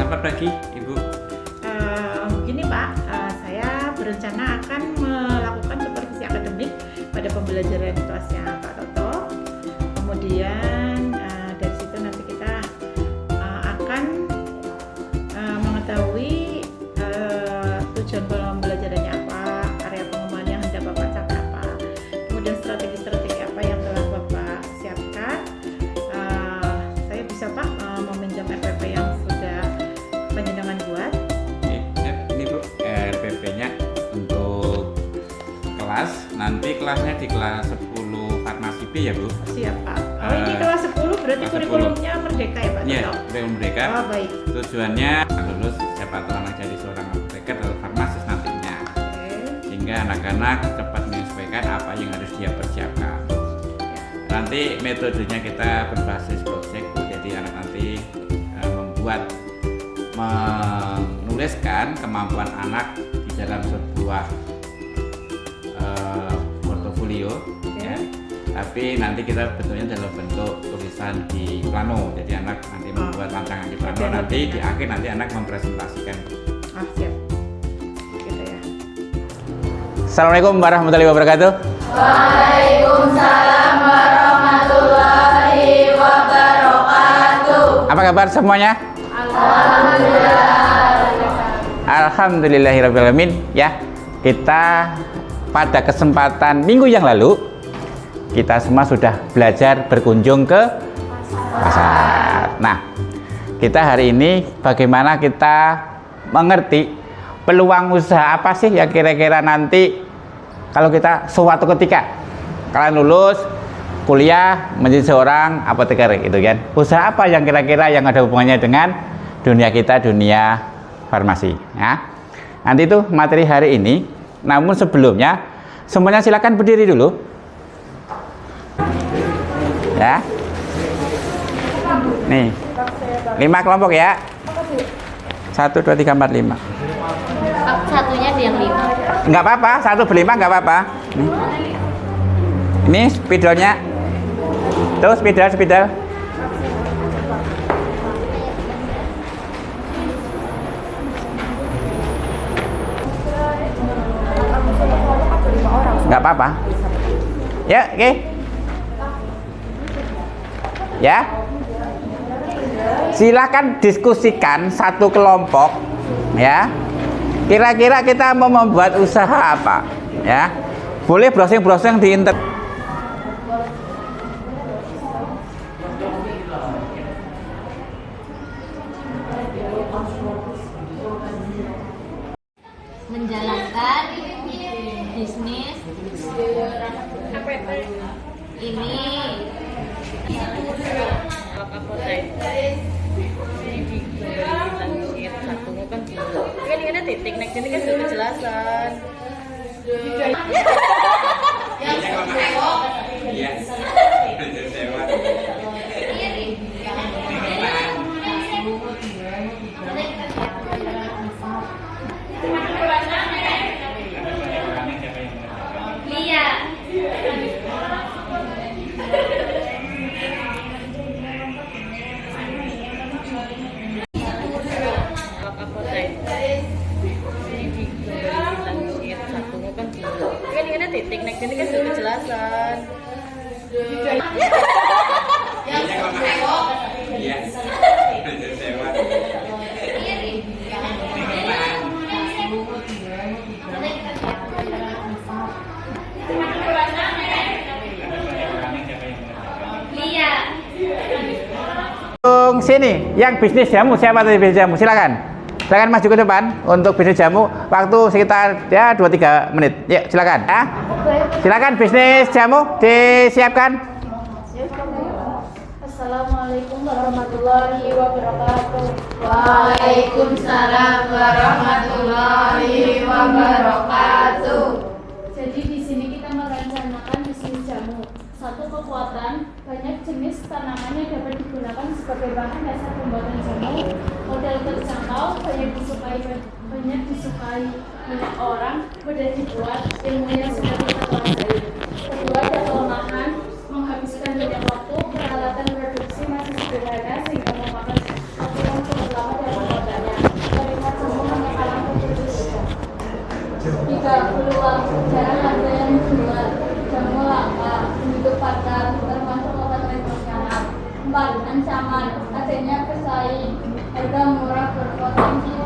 Selamat pagi, Ibu. Begini Pak, saya berencana akan melakukan supervisi akademik pada pembelajaran kelasnya Pak Toto. Kemudian dari situ nanti kita akan mengetahui tujuan pembelajarannya apa, area pengembangan yang hendak Bapak capai apa, kemudian strategi-strategi apa yang telah Bapak siapkan. Saya bisa Pak meminjam RPP yang sudah penjenengan buat. Ini Bu, RPP-nya untuk kelas. Nanti kelasnya di kelas 10 Farmasi B ya Bu? Siap Pak. Ini kelas 10 berarti kelas 10. kurikulumnya Merdeka ya Pak? Iya, kurikulum Merdeka. Oh baik. Tujuannya lulus siapa tahu anak jadi seorang apoteker atau farmasis nantinya. Sehingga anak-anak cepat menyesuaikan apa yang harus dia persiapkan. Nanti metodenya kita berbasis project Bu. Jadi anak nanti menuliskan kemampuan anak di dalam sebuah portofolio, ya. Tapi nanti kita bentuknya dalam bentuk tulisan di plano. Jadi anak nanti membuat rancangan di plano, nanti di akhir nanti anak mempresentasikan. Siap. Gitu ya. Assalamualaikum warahmatullahi wabarakatuh. Waalaikumsalam warahmatullahi wabarakatuh. Apa kabar semuanya? Alhamdulillahirrahmanirrahim. Ya, kita pada kesempatan minggu yang lalu kita semua sudah belajar berkunjung ke pasar. Nah, kita hari ini bagaimana kita mengerti peluang usaha apa sih yang kira-kira nanti kalau kita suatu ketika kalian lulus kuliah menjadi seorang apoteker gitu kan. Usaha apa yang kira-kira yang ada hubungannya dengan dunia kita, dunia farmasi ya. Nanti itu materi hari ini. Namun sebelumnya semuanya silakan berdiri dulu ya. Nih 5 kelompok ya. 1, 2, 3, 4, 5. Satunya yang 5. Enggak apa-apa, 1 ber-5 enggak apa-apa. Ini spidolnya. Tuh spidol. Nggak apa-apa. Ya, oke. Ya. Silakan diskusikan satu kelompok, ya. Kira-kira kita mau membuat usaha apa, ya? Boleh browsing-browsing di internet. Menjalankan bisnis ini kan titik next ini kan sudah kejelasan. Titik next ini kan sudah kejelasan. Sini, yang bisnis jamu siapa tadi bisnis jamu? Silakan maju ke depan untuk bisnis jamu. Waktu sekitar ya 2-3 menit. Ya, silakan. Ya. Silakan bisnis jamu disiapkan. Assalamualaikum warahmatullahi wabarakatuh. Waalaikumsalam warahmatullahi wabarakatuh. Jadi di sini kita merencanakan bisnis jamu. Satu kekuatan, banyak jenis tanaman yang dapat digunakan sebagai bahan dasar pembuatan jamu. Model terjangkau, banyak disukai banyak orang, mudah dibuat, ilmunya sudah kita pelajari. Kedua, ada kelemahan, menghabiskan banyak waktu, peralatan produksi masih sederhana sehingga memakan waktu yang cukup lama dalam pembuatan. 3. Peluang jarang ada yang jual, jamu langka, penduduk padat, termasuk obat tradisional. 4. Ancaman adanya pesaing, harga murah berpotensi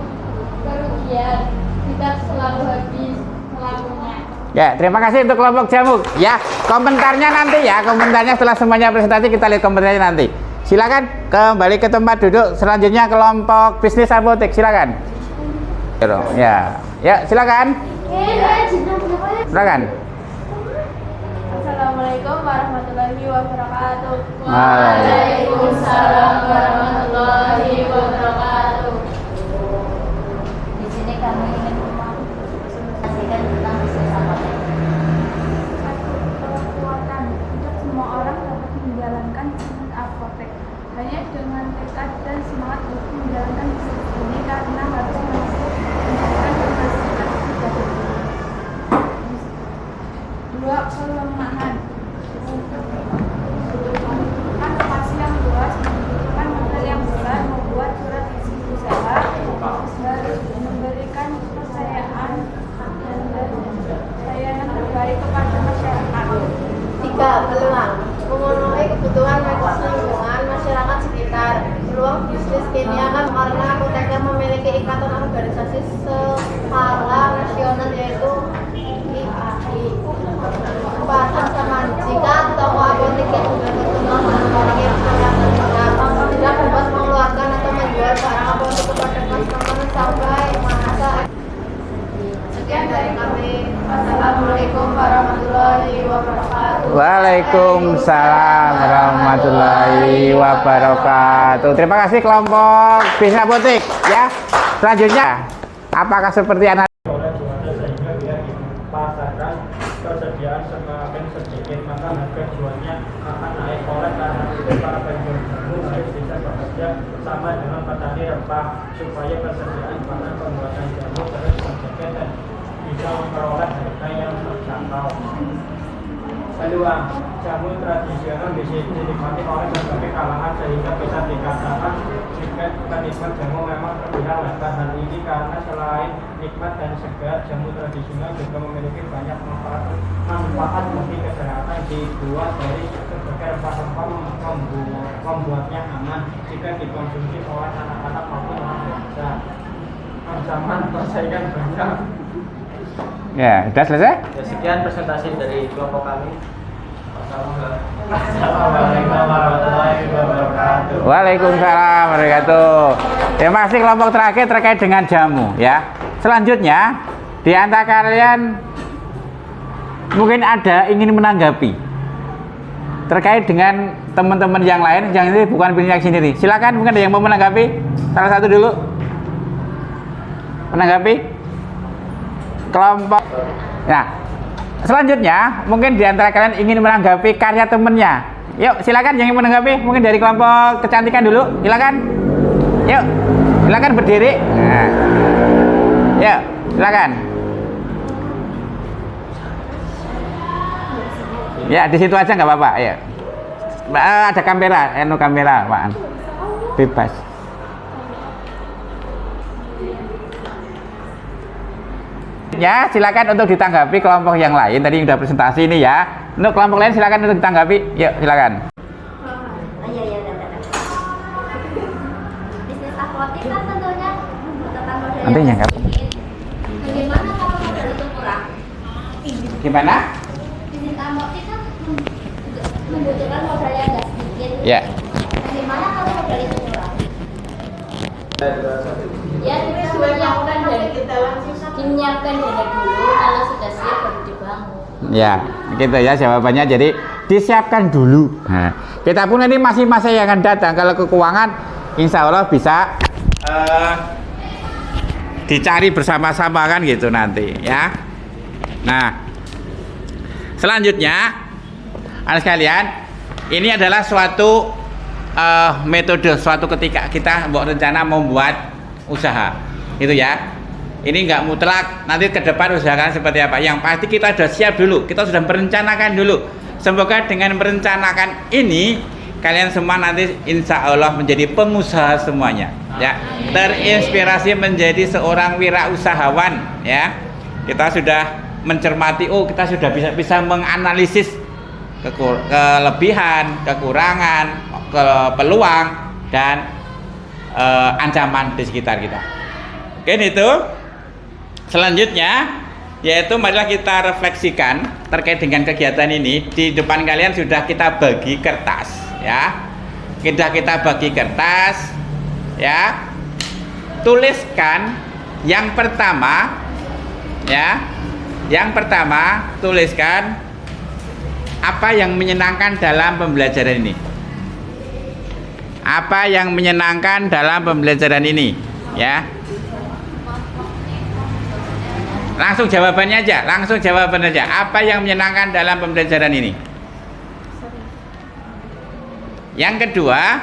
kerugian, tidak selalu habis selalunya. Ya, terima kasih untuk kelompok jamu. Ya, komentarnya nanti ya, komentarnya setelah semuanya presentasi kita lihat komentarnya nanti. Silakan kembali ke tempat duduk. Selanjutnya kelompok bisnis apotek, silakan. Ya, ya silakan. Silakan. Assalamualaikum warahmatullahi wabarakatuh. Waalaikumsalam warahmatullahi wabarakatuh. Di sini kami ingin mempresentasikan tentang bisnis apotek. Kekuatan untuk semua orang dapat menjalankan bisnis apotek. Hanya dengan tekad dan semangat untuk menjalankan bisnis ini karena harus mampu mendapatkan penghasilan pribadi. 2. Kelemahan membutuhkan lokasi yang luas, membutuhkan modal yang besar, membuat surat izin usaha, harus memberikan kepercayaan dan layanan terbaik kepada masyarakat. 3. Peluang memenuhi kebutuhan medis lingkungan masyarakat sekitar. Peluang bisnis kini akan karena apoteker memiliki ikatan organisasi skala nasional yaitu IAI. 4. Ancaman jika toko apotek yang sudah terkenal memiliki persyaratan tidak bebas mengeluarkan atau menjual barang apotek kepada customer sampai masa. Sekian dari kami. Assalamualaikum warahmatullahi wabarakatuh. Waalaikumsalam warahmatullahi wabarakatuh. Terima kasih kelompok bisnis apotek ya. Selanjutnya, apakah seperti anak sehingga dia dipasarkan persediaan semakin sedikit maka harga jualnya akan naik oleh karena itu para penjual jamu harus bisa bekerja sama dengan petani rempah supaya persediaan bahan pembuatan jamu terus menjaga dan bisa memperoleh harga yang terjangkau. Peluang jamu tradisional bisa dinikmati oleh berbagai kalangan sehingga bisa dikatakan jika penikmat jamu memang terbilang langka. Hal ini karena selain nikmat dan segar, jamu tradisional juga memiliki banyak manfaat bagi kesehatan, dibuat dari berbagai rempah-rempah membuatnya aman jika dikonsumsi oleh anak-anak maupun orang dewasa. Ancaman persaingan banyak. ya, sudah selesai? Ya, sekian presentasi dari kelompok kami. Assalamualaikum warahmatullahi wabarakatuh. Waalaikumsalam warahmatullahi wabarakatuh. Terima kasih kelompok terakhir terkait dengan jamu ya. Selanjutnya, di antara kalian mungkin ada ingin menanggapi terkait dengan teman-teman yang lain yang ini bukan bisnis sendiri. Silakan, mungkin ada yang mau menanggapi. Salah satu dulu. Menanggapi kelompok. Nah, selanjutnya mungkin di antara kalian ingin menanggapi karya temennya. Yuk, silakan yang ingin menanggapi. Mungkin dari kelompok kecantikan dulu. Silakan. Yuk, silakan berdiri. Nah. Yuk, silakan. Ya, di situ aja nggak apa-apa. Ya. Ada kamera, kamera, Pak. Bebas. Ya, silakan untuk ditanggapi kelompok yang lain. Tadi sudah presentasi ini ya. Untuk kelompok lain silakan untuk ditanggapi. Yuk, silakan. Iya, udah. Bisnis apotek kan tentunya membutuhkan modal Nanti yang nyangkap. sedikit. Bagaimana kalau modal itu kurang? Gimana? Bisnis apotek kan membutuhkan modal yang nggak sedikit. Ya. Bagaimana kalau modal itu kurang? Ya, kita menyiapkan dana dulu, kalau sudah siap baru dibangun. Ya, gitu ya jawabannya. Jadi disiapkan dulu. Nah, kita pun ini masih masa yang akan datang. Kalau ke keuangan, insya Allah bisa dicari bersama-sama kan gitu nanti ya. Nah, selanjutnya anak sekalian, ini adalah suatu metode suatu ketika kita rencana membuat usaha, itu ya. Ini nggak mutlak nanti ke depan usahakan seperti apa. Yang pasti kita sudah siap dulu, kita sudah merencanakan dulu. Semoga dengan merencanakan ini kalian semua nanti insya Allah menjadi pengusaha semuanya, ya. Terinspirasi menjadi seorang wirausahawan, ya. kita sudah mencermati, oh kita sudah bisa menganalisis kelebihan, kekurangan, peluang dan ancaman di sekitar kita. Oke, itu. Selanjutnya yaitu marilah kita refleksikan terkait dengan kegiatan ini. Di depan kalian sudah kita bagi kertas, ya. Kita bagi kertas, ya. Tuliskan yang pertama, ya. Yang pertama, tuliskan apa yang menyenangkan dalam pembelajaran ini. Apa yang menyenangkan dalam pembelajaran ini, ya. Langsung jawabannya aja, Apa yang menyenangkan dalam pembelajaran ini? Yang kedua,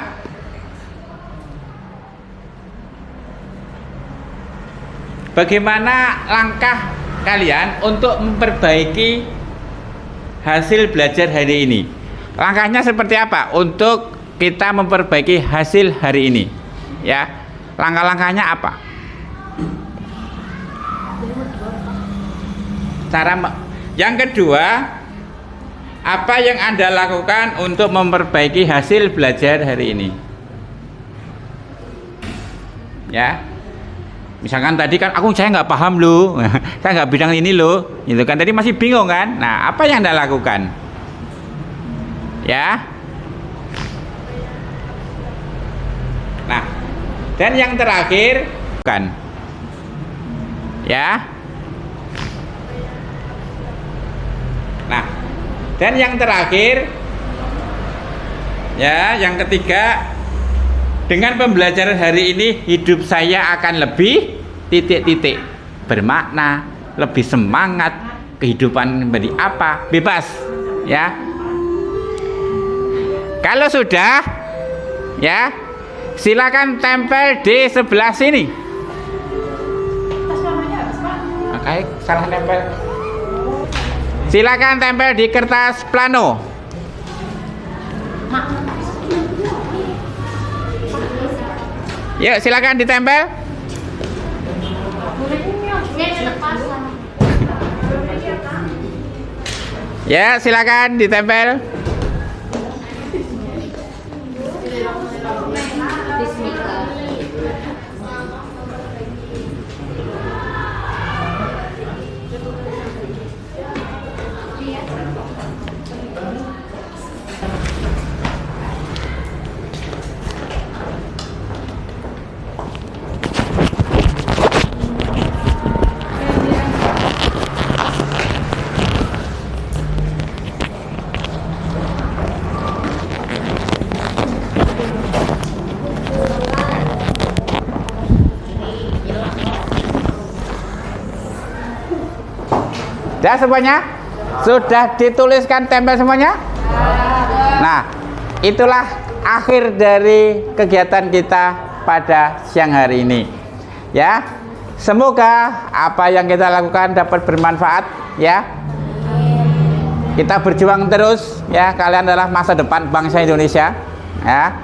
bagaimana langkah kalian untuk memperbaiki hasil belajar hari ini? Langkahnya seperti apa untuk kita memperbaiki hasil hari ini? Ya, langkah-langkahnya apa? Yang kedua, apa yang Anda lakukan untuk memperbaiki hasil belajar hari ini? Ya, misalkan tadi kan saya nggak paham loh, saya nggak bidang ini loh, itu kan tadi masih bingung kan? Nah, apa yang Anda lakukan? Ya, nah, dan yang terakhir kan, ya. Nah, dan yang terakhir, ya, yang ketiga, dengan pembelajaran hari ini hidup saya akan lebih titik-titik bermakna, lebih semangat, kehidupan menjadi apa, bebas, ya. Kalau sudah, ya, silakan tempel di sebelah sini. Oke, salah tempel. Silakan tempel di kertas plano. Yuk, silakan ditempel. Ya, silakan ditempel. Sudah semuanya? Sudah dituliskan tempel semuanya? Nah, itulah akhir dari kegiatan kita pada siang hari ini. Ya, semoga apa yang kita lakukan dapat bermanfaat. Ya, kita berjuang terus. Ya, kalian adalah masa depan bangsa Indonesia. Ya,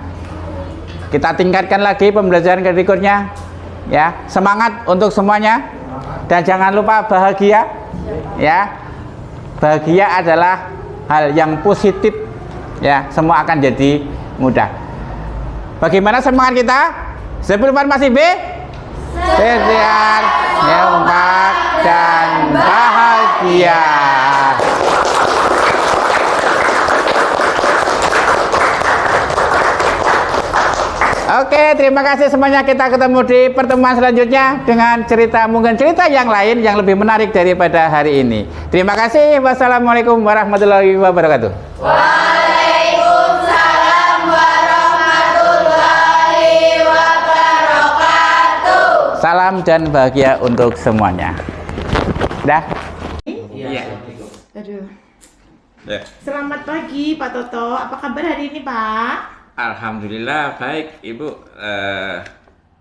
kita tingkatkan lagi pembelajaran berikutnya. Ya, semangat untuk semuanya dan jangan lupa bahagia. Ya, bahagia adalah hal yang positif. Ya, semua akan jadi mudah. Bagaimana semangat kita? Sebelum masih sehat, semangat dan bahagia. Oke, terima kasih semuanya. Kita ketemu di pertemuan selanjutnya dengan mungkin cerita yang lain yang lebih menarik daripada hari ini. Terima kasih. Wassalamualaikum warahmatullahi wabarakatuh. Waalaikumsalam warahmatullahi wabarakatuh. Salam dan bahagia untuk semuanya. Dah? Iya. Aduh. Ya. Selamat pagi Pak Toto. Apa kabar hari ini Pak? Alhamdulillah baik Ibu.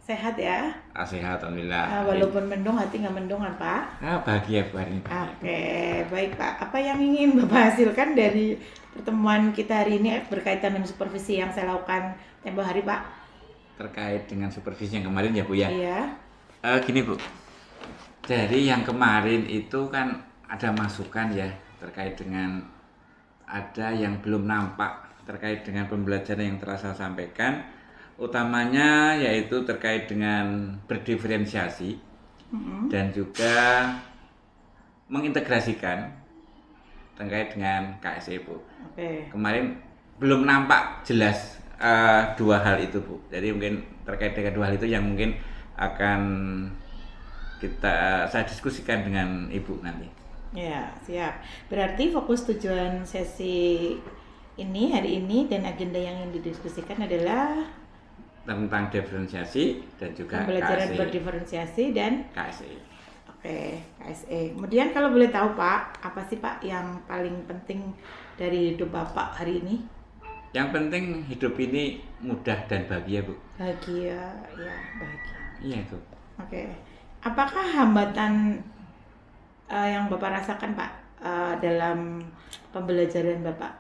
Sehat ya? Sehat alhamdulillah. Walaupun mendung, hati nggak mendung kan Pak? Bahagia Bu hari ini. Oke, baik Pak. Apa yang ingin Bapak hasilkan dari pertemuan kita hari ini berkaitan dengan supervisi yang saya lakukan tempo hari Pak? Terkait dengan supervisi yang kemarin ya Bu ya. Iya. Gini Bu, Dari yang kemarin itu kan ada masukan ya terkait dengan ada yang belum nampak terkait dengan pembelajaran yang telah saya sampaikan, utamanya yaitu terkait dengan berdiferensiasi dan juga mengintegrasikan terkait dengan KSE, Bu. Oke. Kemarin belum nampak jelas dua hal itu, Bu. Jadi mungkin terkait dengan dua hal itu yang mungkin akan saya diskusikan dengan Ibu nanti. Ya, siap. Berarti fokus tujuan sesi ini hari ini dan agenda yang ingin didiskusikan adalah Tentang diferensiasi dan juga pembelajaran KSE. berdiferensiasi dan KSE. Oke, KSE. Kemudian kalau boleh tahu Pak, apa sih Pak yang paling penting dari hidup Bapak hari ini? Yang penting hidup ini mudah dan bahagia, Bu. Bahagia, ya bahagia. Iya, Bu. Oke. Apakah hambatan yang Bapak rasakan Pak dalam pembelajaran Bapak?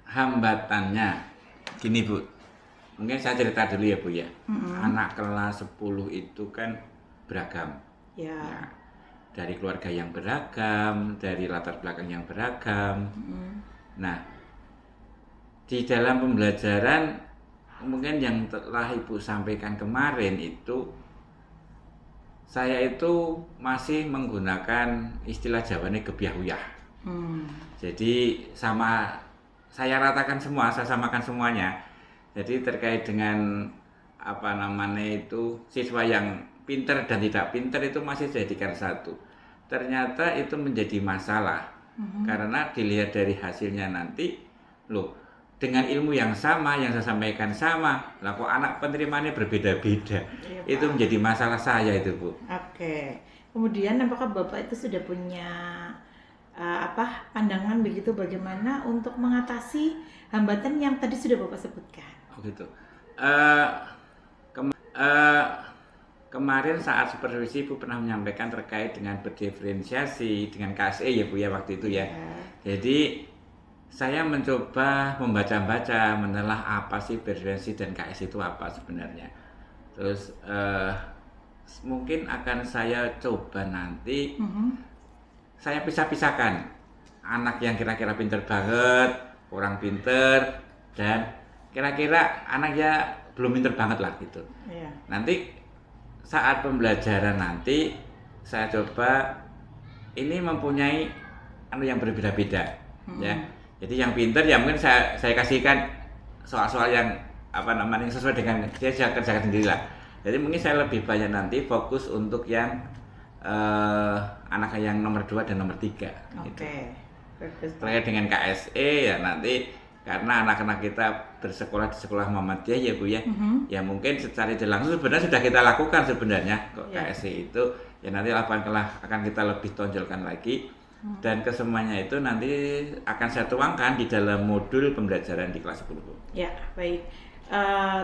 Hambatannya gini, Bu. Mungkin saya cerita dulu ya, Bu ya. Anak kelas 10 itu kan beragam. Ya. Ya, dari keluarga yang beragam, dari latar belakang yang beragam. Nah, di dalam pembelajaran mungkin yang telah Ibu sampaikan kemarin itu saya itu masih menggunakan istilah Jawanya gebyah-uyah. Jadi saya ratakan semua, saya samakan semuanya. Jadi terkait dengan apa namanya itu siswa yang pinter dan tidak pinter itu masih dijadikan satu. Ternyata itu menjadi masalah karena dilihat dari hasilnya nanti, loh dengan ilmu yang sama yang saya sampaikan sama, lah kok anak penerimaannya berbeda-beda. Iya, Itu Pak. menjadi masalah saya itu, Bu. Oke. Kemudian apakah Bapak itu sudah punya pandangan begitu bagaimana untuk mengatasi hambatan yang tadi sudah Bapak sebutkan? Oh gitu. Kemarin saat supervisi Ibu pernah menyampaikan terkait dengan berdiferensiasi dengan KSE ya Bu ya waktu itu ya. Jadi saya mencoba membaca-baca, menelah apa sih berdiferensiasi dan KSE itu apa sebenarnya. Terus mungkin akan saya coba nanti saya pisah-pisahkan anak yang kira-kira pinter banget, kurang pinter, dan kira-kira anaknya belum pinter banget lah gitu. Iya. Nanti saat pembelajaran nanti saya coba ini mempunyai yang berbeda-beda ya. Jadi yang pinter ya mungkin saya kasihkan soal-soal yang yang sesuai dengan dia kerjakan sendiri lah. Jadi mungkin saya lebih banyak nanti fokus untuk yang anak yang nomor 2 dan nomor 3 gitu. Oke. Bagus. Terkait dengan KSE ya nanti karena anak-anak kita bersekolah di sekolah Muhammadiyah ya Bu ya. Ya mungkin secara tidak langsung sebenarnya sudah kita lakukan sebenarnya kok Ya. KSE itu ya nanti akan kita lebih tonjolkan lagi dan kesemuanya itu nanti akan saya tuangkan di dalam modul pembelajaran di kelas 10 Bu. Ya, baik.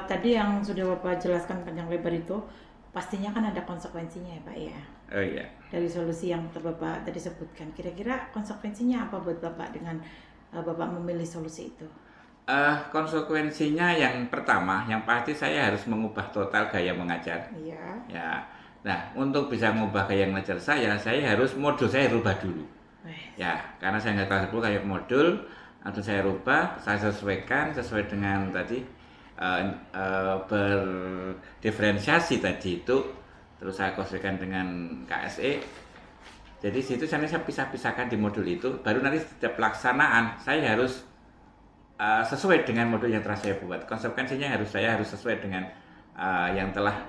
Tadi yang sudah Bapak jelaskan panjang lebar itu pastinya kan ada konsekuensinya ya Pak ya. Oh iya. Dari solusi yang Bapak tadi sebutkan. Kira-kira konsekuensinya apa buat Bapak dengan Bapak memilih solusi itu? Konsekuensinya yang pertama, yang pasti saya harus mengubah total gaya mengajar. Iya. Ya. Nah, untuk bisa mengubah gaya mengajar saya modul saya rubah dulu. Ya, karena saya nggak kelas 10 kayak modul, atau saya rubah, saya sesuaikan sesuai dengan tadi berdiferensiasi tadi itu, terus saya sesuaikan dengan KSE. Jadi situ saya pisah-pisahkan di modul itu, baru nanti setiap pelaksanaan saya harus sesuai dengan modul yang telah saya buat. Konsekuensinya saya harus sesuai dengan yang telah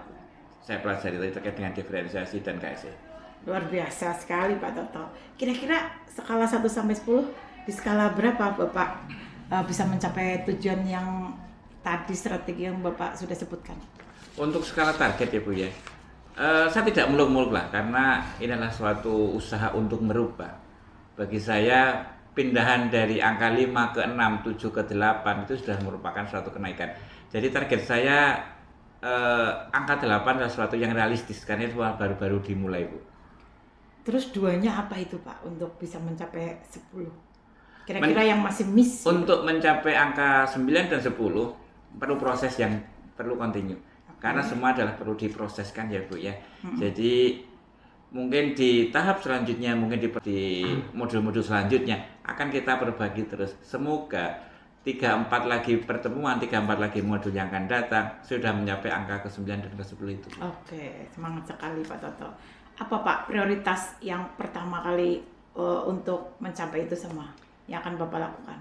saya pelajari tadi terkait dengan diferensiasi dan KSE. Luar biasa sekali Pak Toto. Kira-kira skala 1 sampai 10 di skala berapa Bapak bisa mencapai tujuan yang tadi strategi yang Bapak sudah sebutkan? Untuk skala target ya Bu ya, saya tidak muluk-muluk lah karena ini adalah suatu usaha untuk merubah. Bagi saya pindahan dari angka 5 ke 6, 7 ke 8 itu sudah merupakan suatu kenaikan. Jadi target saya angka 8 adalah suatu yang realistis karena itu baru-baru dimulai Bu. Terus duanya apa itu Pak untuk bisa mencapai 10? Kira-kira yang masih miss? Untuk mencapai angka 9 dan 10 perlu proses yang perlu continue. Karena semua adalah perlu diproseskan ya Bu ya. Jadi mungkin di tahap selanjutnya, mungkin di modul-modul selanjutnya akan kita berbagi terus. Semoga 3-4 lagi pertemuan, 3-4 lagi modul yang akan datang sudah mencapai angka ke-9 dan ke-10 itu. Oke, semangat sekali Pak Toto. Apa Pak prioritas yang pertama kali untuk mencapai itu semua yang akan Bapak lakukan?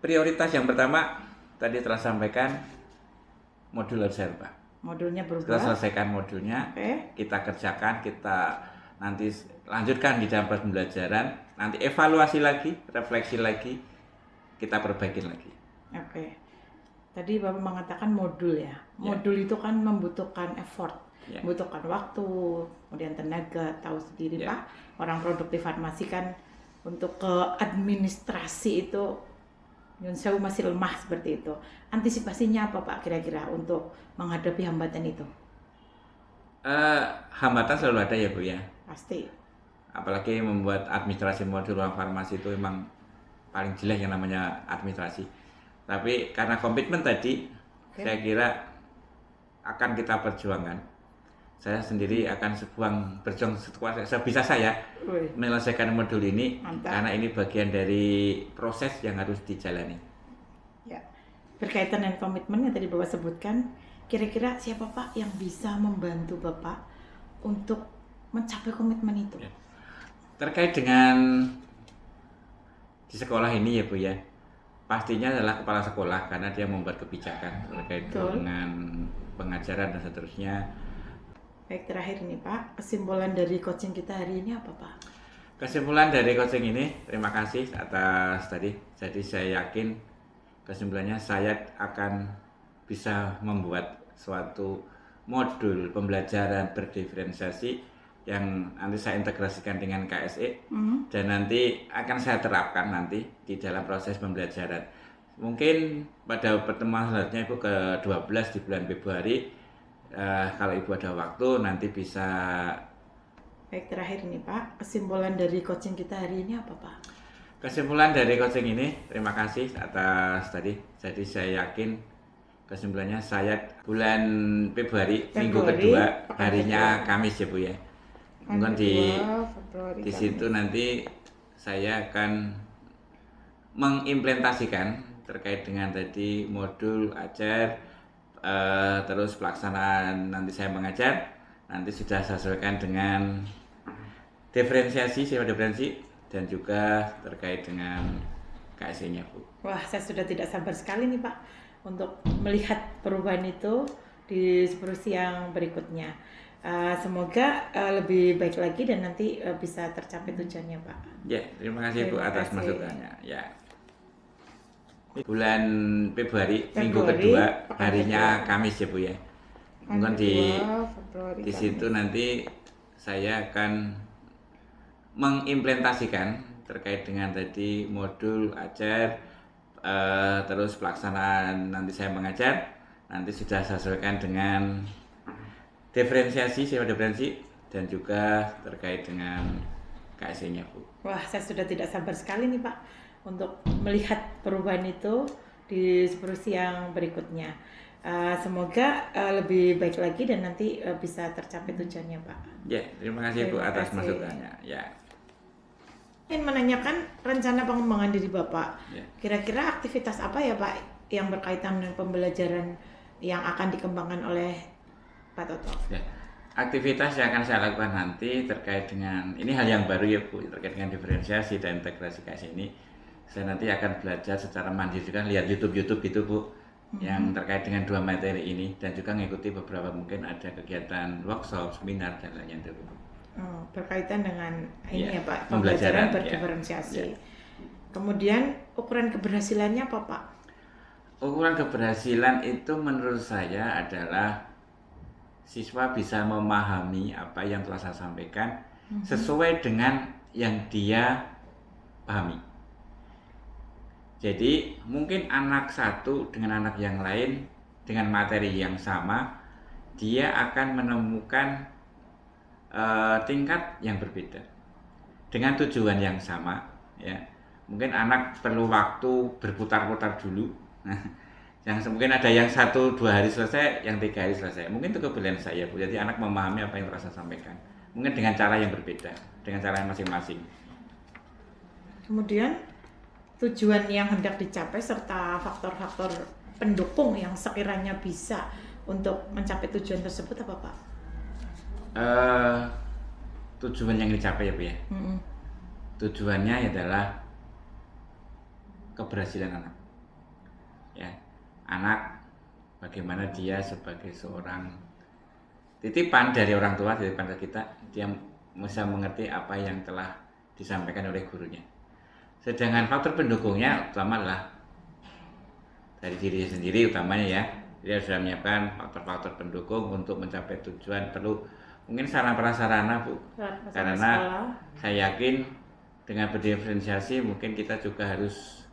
Prioritas yang pertama tadi telah sampaikan modul observa. Modulnya Kita berubah. selesaikan modulnya, Oke. kita kerjakan, kita nanti lanjutkan di dalam proses pembelajaran, nanti evaluasi lagi, refleksi lagi, kita perbaiki lagi. Oke. Tadi Bapak mengatakan modul ya. Modul itu kan membutuhkan effort, Ya. membutuhkan waktu, kemudian tenaga, tahu sendiri Ya. Pak. Orang produktif farmasi kan untuk ke administrasi itu Nyun Sewu masih lemah seperti itu. Antisipasinya apa Pak kira-kira untuk menghadapi hambatan itu? Hambatan selalu ada ya Bu ya. Pasti. Apalagi membuat administrasi modul ruang farmasi itu memang paling jelek yang namanya administrasi. Tapi karena komitmen tadi, Oke. saya kira akan kita perjuangkan. Saya sendiri akan berjuang sekuat sebisa saya Wih, menyelesaikan modul ini. Mantap. Karena ini bagian dari proses yang harus dijalani. ya. Berkaitan dengan komitmen yang tadi Bapak sebutkan, kira-kira siapa Pak yang bisa membantu Bapak untuk mencapai komitmen itu? Ya. Terkait dengan di sekolah ini ya Bu ya, pastinya adalah kepala sekolah karena dia membuat kebijakan terkait Betul. dengan pengajaran dan seterusnya. Baik, terakhir ini Pak, kesimpulan dari coaching kita hari ini apa Pak? Kesimpulan dari coaching ini, terima kasih atas tadi. Jadi saya yakin kesimpulannya saya akan bisa membuat suatu modul pembelajaran berdiferensiasi yang nanti saya integrasikan dengan KSE dan nanti akan saya terapkan nanti di dalam proses pembelajaran. Mungkin pada pertemuan selanjutnya Ibu ke-12 di bulan Februari, kalau Ibu ada waktu nanti bisa. Baik, terakhir ini Pak, kesimpulan dari coaching kita hari ini apa Pak? Kesimpulan dari coaching ini, terima kasih atas tadi. Jadi saya yakin kesimpulannya saya bulan Februari, minggu kedua, harinya Kamis ya Bu ya. Mungkin di situ nanti saya akan mengimplementasikan terkait dengan tadi modul ajar, terus pelaksanaan nanti saya mengajar, nanti sudah saya sesuaikan dengan diferensiasi, sifat diferensi, dan juga terkait dengan KSE-nya Bu. Wah, saya sudah tidak sabar sekali nih Pak untuk melihat perubahan itu di seterusnya yang berikutnya. Semoga lebih baik lagi dan nanti bisa tercapai tujuannya Pak. Ya, terima kasih Bu Terima atas kasih. masukannya. Ya. Bulan Februari, Februari, minggu kedua, pekan harinya kedua. Kamis ya Bu ya. Mungkin di situ nanti saya akan mengimplementasikan terkait dengan tadi modul ajar, terus pelaksanaan nanti saya mengajar, nanti sudah saya sesuaikan dengan diferensiasi, sifat diferensi, dan juga terkait dengan KSE-nya Bu. Wah, saya sudah tidak sabar sekali nih Pak untuk melihat perubahan itu di seterusnya yang berikutnya. Semoga lebih baik lagi dan nanti bisa tercapai tujuannya Pak. Ya, terima kasih Bu Terima atas kasih. masukannya. Ya. Ingin menanyakan rencana pengembangan diri Bapak. Ya. Kira-kira aktivitas apa ya Pak yang berkaitan dengan pembelajaran yang akan dikembangkan oleh Pak Toto? Ya. Aktivitas yang akan saya lakukan nanti terkait dengan ini hal yang baru ya Bu, terkait dengan diferensiasi dan integrasi KSE ini. Saya nanti akan belajar secara mandiri juga, lihat YouTube gitu Bu, yang terkait dengan dua materi ini, dan juga mengikuti beberapa mungkin ada kegiatan workshop, seminar dan lainnya Bu. Berkaitan dengan ini Ya, ya Pak, pembelajaran, pembelajaran ya. berdiferensiasi. Ya. Kemudian ukuran keberhasilannya apa Pak? Ukuran keberhasilan itu menurut saya adalah siswa bisa memahami apa yang telah saya sampaikan sesuai dengan yang dia pahami. Jadi mungkin anak satu dengan anak yang lain dengan materi yang sama, dia akan menemukan tingkat yang berbeda dengan tujuan yang sama. Ya, mungkin anak perlu waktu berputar-putar dulu. Yang mungkin ada yang 1-2 hari selesai, yang 3 hari selesai. Mungkin itu kelebihan saya Bu. Jadi anak memahami apa yang telah saya sampaikan. mungkin dengan cara yang berbeda, dengan cara masing-masing. Kemudian tujuan yang hendak dicapai serta faktor-faktor pendukung yang sekiranya bisa untuk mencapai tujuan tersebut apa Pak? Tujuan yang dicapai ya Bu ya. Tujuannya adalah keberhasilan anak. Ya, anak bagaimana dia sebagai seorang titipan dari orang tua, titipan ke kita, dia bisa mengerti apa yang telah disampaikan oleh gurunya. Sedangkan faktor pendukungnya utama adalah dari diri sendiri utamanya ya. Dia sudah menyiapkan faktor-faktor pendukung untuk mencapai tujuan, perlu mungkin sarana prasarana Bu. Karena saya yakin dengan berdiferensiasi mungkin kita juga harus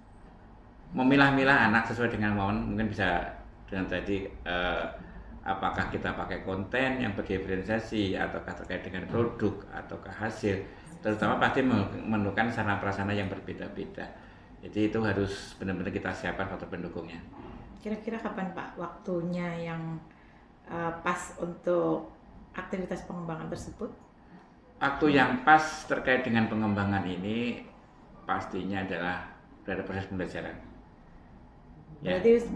memilah-milah anak sesuai dengan mauan. Mungkin bisa dengan tadi apakah kita pakai konten yang berdiferensiasi ataukah terkait dengan produk ataukah hasil, terutama pasti memerlukan sarana prasarana yang berbeda-beda. Jadi itu harus benar-benar kita siapkan faktor pendukungnya. Kira-kira kapan Pak waktunya yang pas untuk aktivitas pengembangan tersebut? Waktu yang pas terkait dengan pengembangan ini pastinya adalah pada proses pembelajaran. Ya. Berarti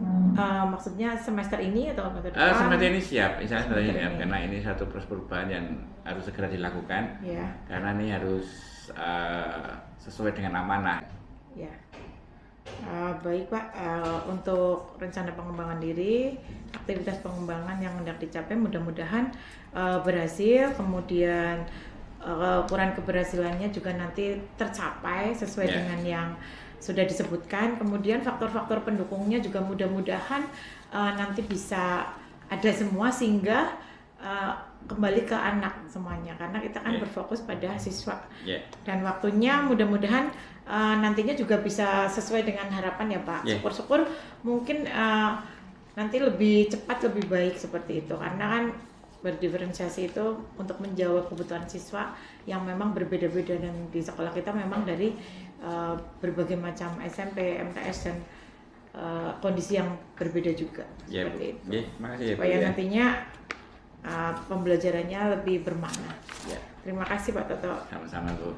maksudnya semester ini atau semester depan? Semester ini siap, insya Allah semester ini Semester siap, ini. karena ini satu proses perubahan yang harus segera dilakukan. Ya. Karena ini harus sesuai dengan amanah. Ya. Baik Pak, untuk rencana pengembangan diri, aktivitas pengembangan yang hendak dicapai mudah-mudahan berhasil, kemudian ukuran keberhasilannya juga nanti tercapai sesuai Ya. dengan yang sudah disebutkan. Kemudian faktor-faktor pendukungnya juga mudah-mudahan nanti bisa ada semua sehingga kembali ke anak semuanya, karena kita kan Ya. berfokus pada siswa. Ya. Dan waktunya mudah-mudahan nantinya juga bisa sesuai dengan harapan ya Pak. Yeah. Syukur-syukur mungkin nanti lebih cepat lebih baik seperti itu, karena kan berdiferensiasi itu untuk menjawab kebutuhan siswa yang memang berbeda-beda, dan di sekolah kita memang dari berbagai macam SMP, MTS dan kondisi yang berbeda juga Ya, seperti Bu. itu. Ya, makasih ya, Bu, Supaya ya. nantinya pembelajarannya lebih bermakna. Ya. Terima kasih Pak Toto. Sama-sama Bu.